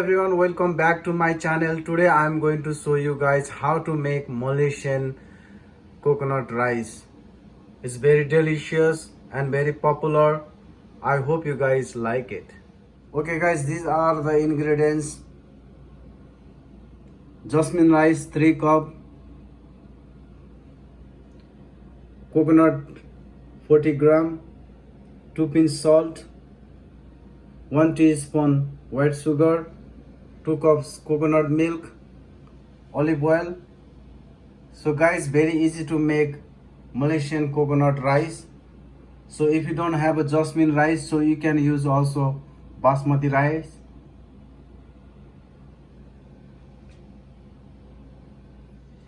everyone, welcome back to my channel. Today I am going to show you guys how to make Malaysian coconut rice. It's very delicious and very popular. I hope you guys like it. Okay guys, these are the ingredients. Jasmine rice 3 cup, coconut 40 gram, 2 pinch salt, 1 teaspoon white sugar, 2 cups coconut milk, olive oil. So guys, very easy to make Malaysian coconut rice. So if you don't have a jasmine rice, so you can use also basmati rice.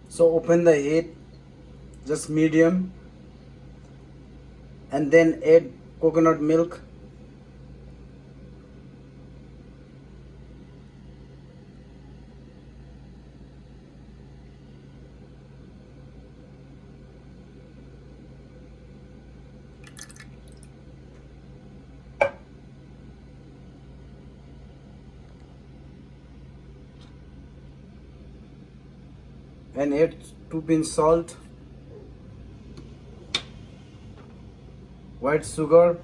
So open the heat, just medium, and then add coconut milk. And add 2 pinch salt, white sugar,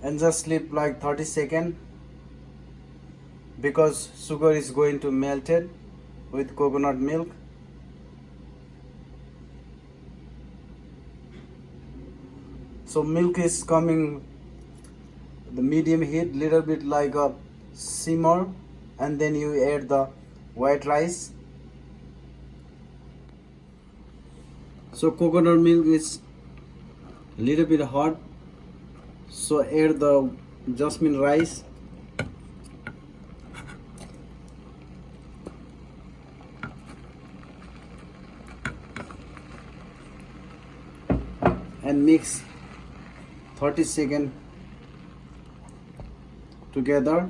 and just sleep like 30 seconds because sugar is going to melt it with coconut milk. So milk is coming the medium heat, little bit like a simmer, and then you add the white rice. So coconut milk is little bit hot, so add the jasmine rice. And mix 30 seconds together.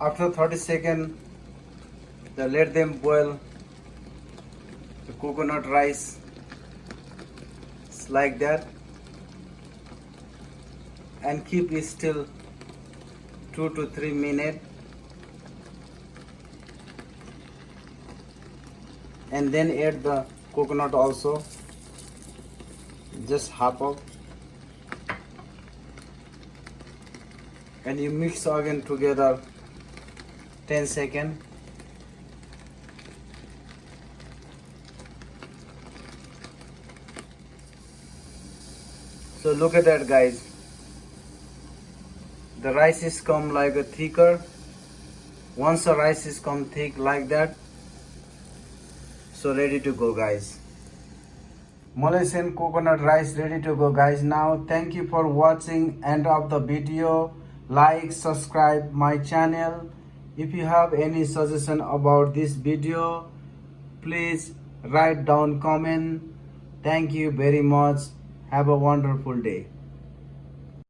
After 30 seconds, let them boil the coconut rice. It's like that, and keep it still 2 to 3 minutes, and then add the coconut also, just half of, and you mix again together 10 seconds. So look at that guys, the rice is come like a thicker. Once the rice is come thick like that, so ready to go guys. Malaysian coconut rice ready to go guys. Now thank you for watching end of the video. Like, subscribe my channel. If you have any suggestion about this video, please write down comment. Thank you very much. Have a wonderful day.